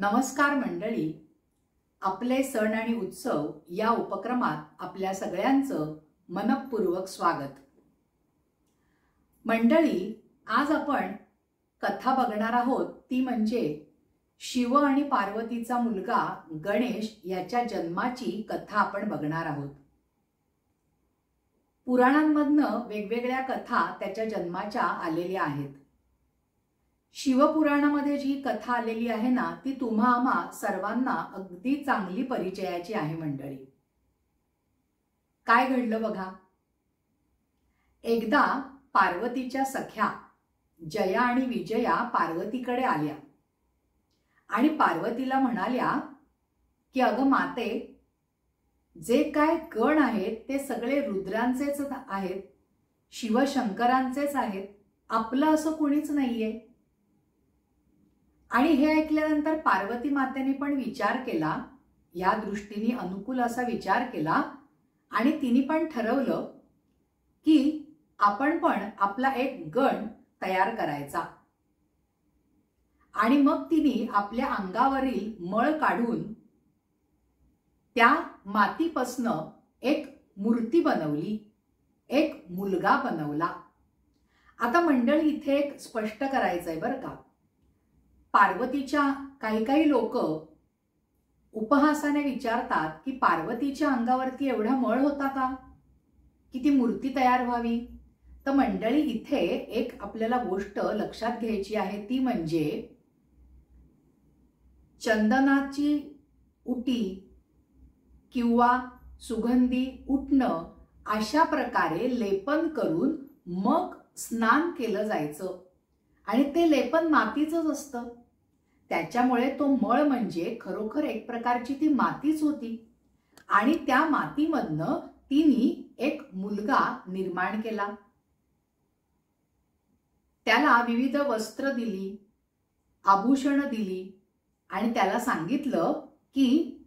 नमस्कार मंडळी, आपले सण आणि उत्सव या उपक्रमात आपल्या सगळ्यांचं मनपूर्वक स्वागत। मंडळी, आज आपण कथा बघणार आहोत ती म्हणजे शिव आणि पार्वतीचा मुलगा गणेश याच्या जन्माची कथा आपण बघणार आहोत। पुराणांमधनं वेगवेगळ्या कथा त्याच्या जन्माच्या आलेल्या आहेत। शिवपुराणामध्ये जी कथा आलेली आहे ना, ती तुम्हा आम्हा सर्वांना अगदी चांगली परिचयाची आहे मंडळी। काय घडलं बघा। एकदा पार्वतीच्या सख्या जया आणि विजया पार्वतीकडे आल्या आणि पार्वतीला म्हणाल्या की अगं माते, जे काय गण आहेत ते सगळे रुद्रांचेच आहेत, शिवशंकरांचेच आहेत, आपलं असं कोणीच नाहीये। आणि हे ऐकल्यानंतर पार्वती मातेने पण विचार केला, या दृष्टीने अनुकूल असा विचार केला आणि तिने पण ठरवलं की आपण पण आपला एक गण तयार करायचा। आणि मग तिने आपल्या अंगावरील मळ काढून त्या मातीपासनं एक मूर्ती बनवली, एक मुलगा बनवला। आता मंडळी, इथे एक स्पष्ट करायचंय बरं का। पार्वतीच्या काही लोक उपहासाने विचारतात की पार्वतीच्या अंगावरती एवढा मळ होता का की ती मूर्ती तयार व्हावी। तर मंडळी, इथे एक आपल्याला गोष्ट लक्षात घ्यायची आहे, ती म्हणजे चंदनाची उटी किंवा सुगंधी उटणं अशा प्रकारे लेपन करून मग स्नान केलं जायचं आणि ते लेपन मातीचंच असतं। त्याच्यामुळे तो मळ म्हणजे खरोखर एक प्रकारची ती मातीच होती आणि त्या मातीमधनं तिने एक मुलगा निर्माण केला। त्याला विविध वस्त्र दिली, आभूषण दिली आणि त्याला सांगितलं की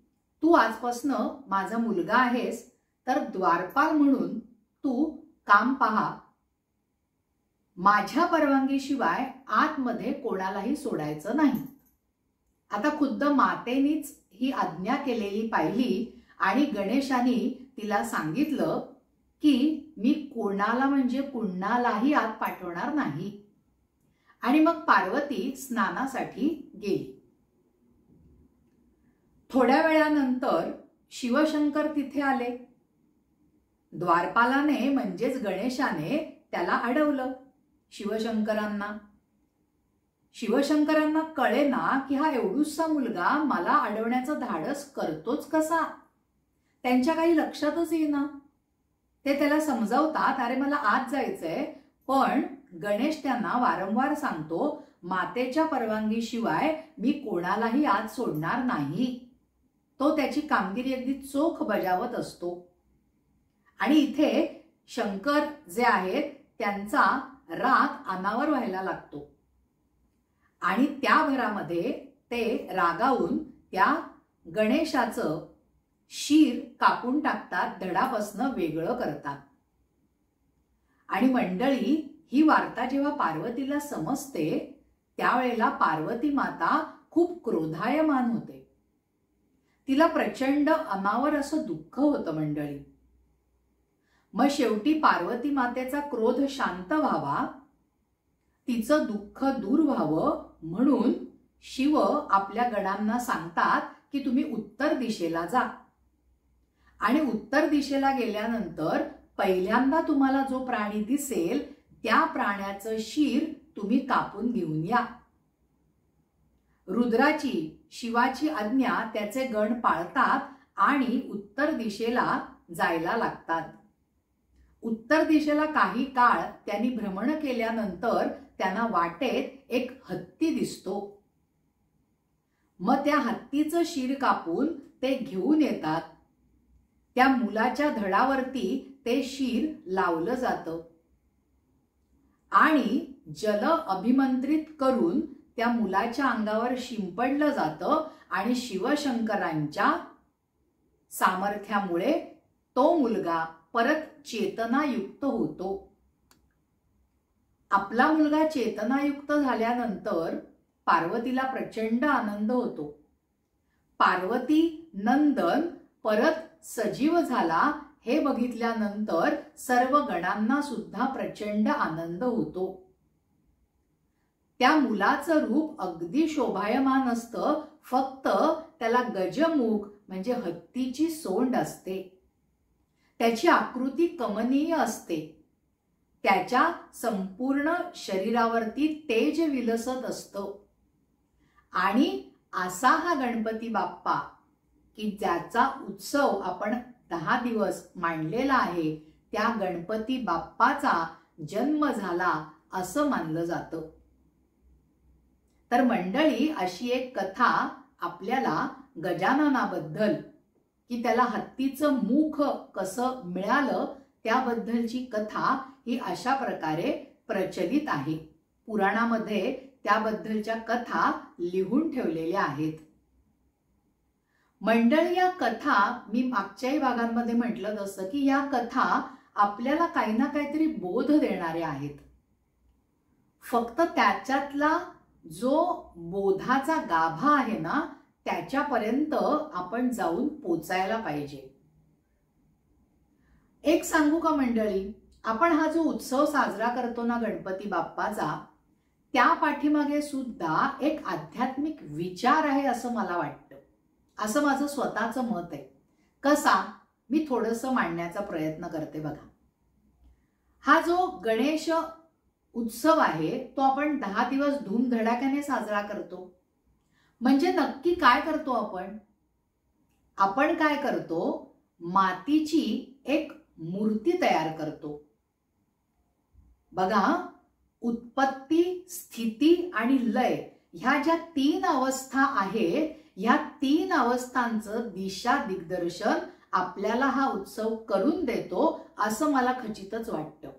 तू आजपासनं माझा मुलगा आहेस, तर द्वारपाल म्हणून तू काम पहा, माझ्या परवानगीशिवाय आतमध्ये कोणालाही सोडायचं नाही। आता खुद्द मातेनीच ही आज्ञा केलेली पाहिली आणि गणेशाने तिला सांगितलं की मी कोणाला म्हणजे कुणालाही आत पाठवणार नाही। आणि मग पार्वती स्नानासाठी गेली। थोड्या वेळानंतर शिवशंकर तिथे आले। द्वारपालाने म्हणजेच गणेशाने त्याला अडवलं शिवशंकरांना। शिवशंकरांना कळेना की हा एवढूसा मुलगा मला अडवण्याचं धाडस करतोच कसा। त्यांच्या काही लक्षातच येईना। ते त्याला समजावतात, अरे मला आत जायचंय, पण गणेश त्यांना वारंवार सांगतो, मातेच्या परवानगीशिवाय मी कोणालाही आत सोडणार नाही। तो त्याची कामगिरी अगदी चोख बजावत असतो। आणि इथे शंकर जे आहेत त्यांचा राग अनावर व्हायला लागतो आणि त्या भरामध्ये ते रागावून त्या गणेशाचं शीर कापून टाकतात, धडापासनं वेगळं करतात। आणि मंडळी, ही वार्ता जेव्हा पार्वतीला समजते त्यावेळेला पार्वती माता खूप क्रोधायमान होते। तिला प्रचंड अनावर असं दुःख होतं मंडळी। मग शेवटी पार्वती मातेचा क्रोध शांत व्हावा, तिचं दुःख दूर व्हावं म्हणून शिव आपल्या गणांना सांगतात की तुम्ही उत्तर दिशेला जा आणि उत्तर दिशेला गेल्यानंतर पहिल्यांदा तुम्हाला जो प्राणी दिसेल त्या प्राण्याचं शीर तुम्ही कापून घेऊन या। रुद्राची, शिवाची आज्ञा त्याचे गण पाळतात आणि उत्तर दिशेला जायला लागतात। उत्तर दिशेला काही काळ त्यांनी भ्रमण केल्यानंतर त्यांना वाटेत एक हत्ती दिसतो। मग त्या हत्तीचं शीर कापून ते घेऊन येतात। त्या मुलाच्या धडावरती ते शीर लावलं जातं आणि जल अभिमंत्रित करून त्या मुलाच्या अंगावर शिंपडलं जातं आणि शिवशंकरांच्या सामर्थ्यामुळे तो मुलगा परत चेतनायुक्त होतो। आपला मुलगा चेतनायुक्त झाल्यानंतर पार्वतीला प्रचंड आनंद होतो पार्वती नंदन परत सजीव झाला हे बघितल्यानंतर सर्व गणांना सुद्धा प्रचंड आनंद होतो. त्या मुलाचं रूप अगदी शोभायमान असतं, फक्त त्याला गजमुख म्हणजे हत्तीची सोंड असते. त्याची आकृती कमनीय असते. त्याच्या संपूर्ण शरीरावरती तेज विलसत असतं. आणि असा हा गणपती बाप्पा की ज्याचा उत्सव आपण 10 दिवस मांडलेला आहे, त्या गणपती बाप्पाचा जन्म झाला असं मानलं जातं. तर मंडळी, अशी एक कथा आपल्याला गजाननाबद्दल की त्याला हत्तीचं मुख कसं मिळालं त्याबद्दलची कथा ही अशा प्रकारे प्रचलित आहे. पुराणामध्ये त्याबद्दलच्या कथा लिहून ठेवलेल्या आहेत. मंडळी, या कथा मी मागच्याही भागांमध्ये म्हटलं तसं की या कथा आपल्याला काही ना काहीतरी बोध देणाऱ्या आहेत. फक्त त्याच्यातला जो बोधाचा गाभा आहे ना, त्याच्यापर्यंत आपण जाऊन पोचायला पाहिजे. एक सांगू का मंडळी, आपण हा जो उत्सव साजरा करतो ना गणपती बाप्पाचा, त्या पाठीमागे सुद्धा एक आध्यात्मिक विचार आहे असं मला वाटतं. असं माझं स्वतःचं मत आहे. कसा, मी थोडंसं मांडण्याचा प्रयत्न करते बघा. हा जो गणेश उत्सव आहे तो आपण 10 दिवस धूमधडाक्याने साजरा करतो. म्हणजे नक्की काय करतो आपण? आपण काय करतो? मातीची एक मूर्ती तयार करतो. बघा, उत्पत्ती, स्थिती आणि लय ह्या ज्या 3 अवस्था आहेत, ह्या 3 अवस्थांचं दिशा दिग्दर्शन आपल्याला हा उत्सव करून देतो असं मला खचितच वाटतं.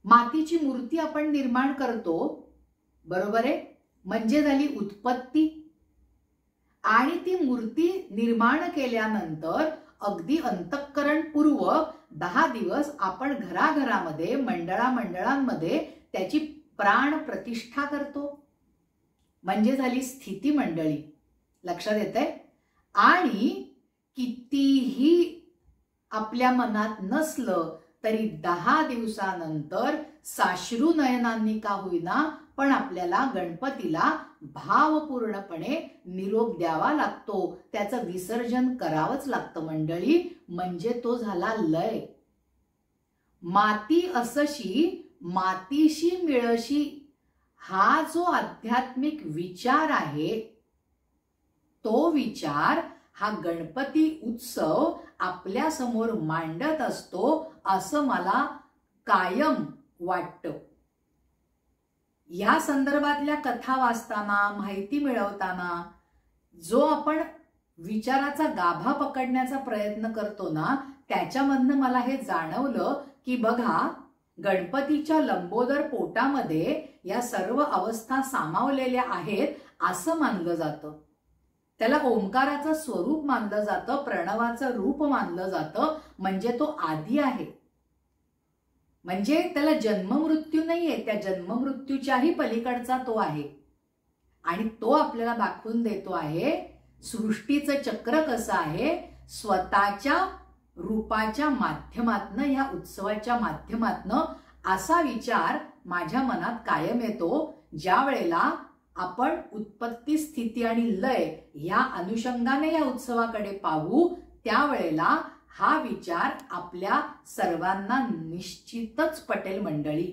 मातीची मूर्ती आपण निर्माण करतो, बरोबर आहे, म्हणजे झाली उत्पत्ती. आणि ती मूर्ती निर्माण केल्यानंतर अगदी अंतःकरणपूर्वक 10 दिवस आपण घराघरामध्ये, मंडळांमध्ये त्याची प्राण प्रतिष्ठा करतो, म्हणजे झाली स्थिती मंडळी. लक्षात येतंय? आणि कितीही आपल्या मनात नसलं तरी 10 दिवसानंतर साश्रू नयनांनी का होईना पण आपल्याला गणपतीला भावपूर्णपणे निरोप द्यावा लागतो. त्याचं विसर्जन करावंच लागतं मंडळी, म्हणजे तो झाला लय. माती असशी मातीशी मिळशी हा जो आध्यात्मिक विचार आहे, तो विचार हा गणपती उत्सव आपल्या समोर मांडत असतो असं मला कायम वाटतं. या संदर्भातल्या कथा वाचताना, माहिती मिळवताना जो आपण विचाराचा गाभा पकडण्याचा प्रयत्न करतो ना, त्याच्यामधनं मला हे जाणवलं की बघा, गणपतीच्या लंबोदर पोटामध्ये या सर्व अवस्था सामावलेल्या आहेत असं मानलं जातं. त्याला ओंकाराचं स्वरूप मानलं जातं, प्रणवाचं रूप मानलं जातं, म्हणजे तो आधी आहे. म्हणजे त्याला जन्ममृत्यू नाहीये, त्या जन्ममृत्यूच्याही पलीकडचा तो आहे. आणि तो आपल्याला दाखवून देतो आहे सृष्टीचं चक्र कसं आहे. स्वतःच्या रूपाच्या माध्यमातनं, या उत्सवाच्या माध्यमातनं असा विचार माझ्या मनात कायम येतो ज्या वेळेला आपण उत्पत्ती, स्थिती आणि लय ह्या अनुषंगाने या उत्सवाकडे पाहू. त्यावेळेला हा विचार आपल्या सर्वांना निश्चितच पटेल मंडळी.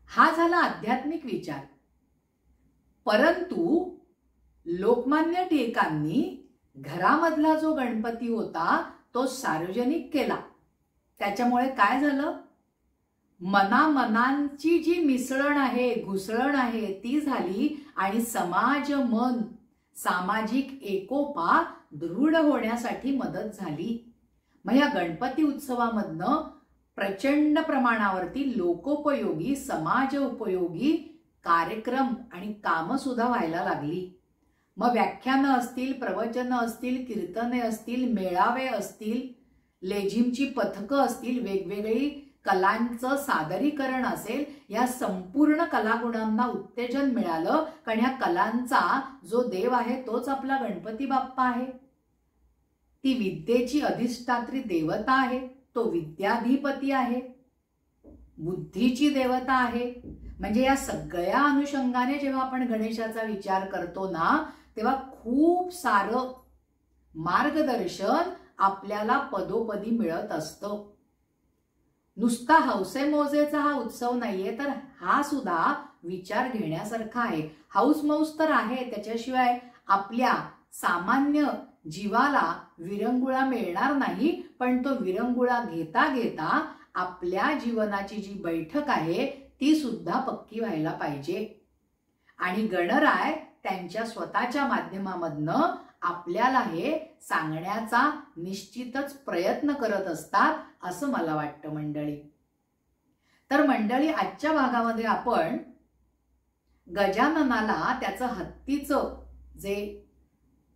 हा झाला आध्यात्मिक विचार. परंतु लोकमान्य टिळकांनी घरामधला जो गणपती होता तो सार्वजनिक केला. त्याच्यामुळे काय झालं? मनामनांची जी मिसळण आहे, घुसळण आहे ती झाली आणि समाज मन, सामाजिक एकोपा दृढ होण्यासाठी मदत झाली. मग या गणपती उत्सवामधनं प्रचंड प्रमाणावरती लोकोपयोगी, समाज उपयोगी कार्यक्रम आणि कामं सुद्धा व्हायला लागली. मग व्याख्यानं असतील, प्रवचनं असतील, कीर्तने असतील, मेळावे असतील, लेझिमची पथकं असतील, वेगवेगळी कलांचं सादरीकरण असेल, या संपूर्ण कलागुणांना उत्तेजन मिळालं. कारण ह्या कलांचा जो देव आहे तोच आपला गणपती बाप्पा आहे. ती विद्येची अधिष्ठात्री देवता आहे, तो विद्याधिपती आहे, बुद्धीची देवता आहे. म्हणजे या सगळ्या अनुषंगाने जेव्हा आपण गणेशाचा विचार करतो ना, तेव्हा खूप सारं मार्गदर्शन आपल्याला पदोपदी मिळत असतं. नुसता हौसे मौजेचा हा उत्सव नाहीये, तर हा सुद्धा विचार घेण्यासारखा आहे. हौस मौज तर आहे, त्याच्याशिवाय आपल्या सामान्य जीवाला विरंगुळा मिळणार नाही. पण तो विरंगुळा घेता घेता आपल्या जीवनाची जी बैठक आहे ती सुद्धा पक्की व्हायला पाहिजे. आणि गणराय त्यांच्या स्वतःच्या माध्यमामधनं आपल्याला हे सांगण्याचा निश्चितच प्रयत्न करत असतात असं मला वाटतं मंडळी. तर मंडळी, आजच्या भागामध्ये आपण गजाननाला त्याचं हत्तीचं जे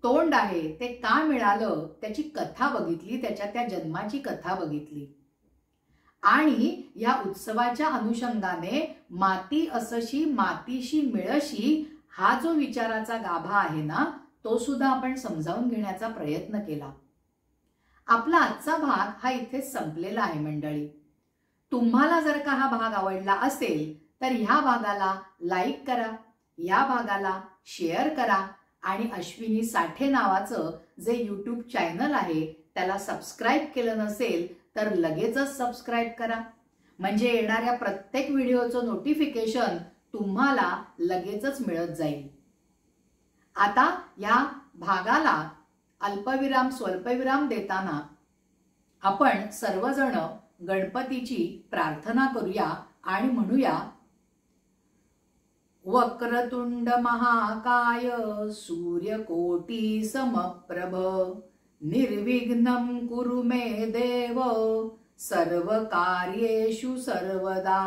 तोंड आहे ते का मिळालं त्याची कथा बघितली, त्याच्या त्या जन्माची कथा बघितली. आणि या उत्सवाच्या अनुषंगाने माती असशी मातीशी मिळशी हा जो विचाराचा गाभा आहे ना, तो सुद्धा आपण समजावून घेण्याचा प्रयत्न केला. आपला आजचा भाग हा इथेच संपलेला आहे मंडळी. तुम्हाला जर का हा भाग आवडला असेल तर ह्या भागाला लाईक करा, या भागाला शेअर करा आणि अश्विनी साठे नावाचं जे यूट्यूब चॅनल आहे त्याला सबस्क्राईब केलं नसेल तर लगेचच सबस्क्राईब करा. म्हणजे येणाऱ्या प्रत्येक व्हिडिओचं नोटिफिकेशन तुम्हाला लगेचच मिळत जाईल. आता या भागाला अल्पविराम स्वल्पविराम देताना आपण सर्वजण गणपतीची प्रार्थना करूया आणि म्हणूया, वक्रतुंड महाकाय सूर्यकोटी समप्रभ निर्विघ्नं कुरु मे देव सर्वकार्येषु सर्वदा.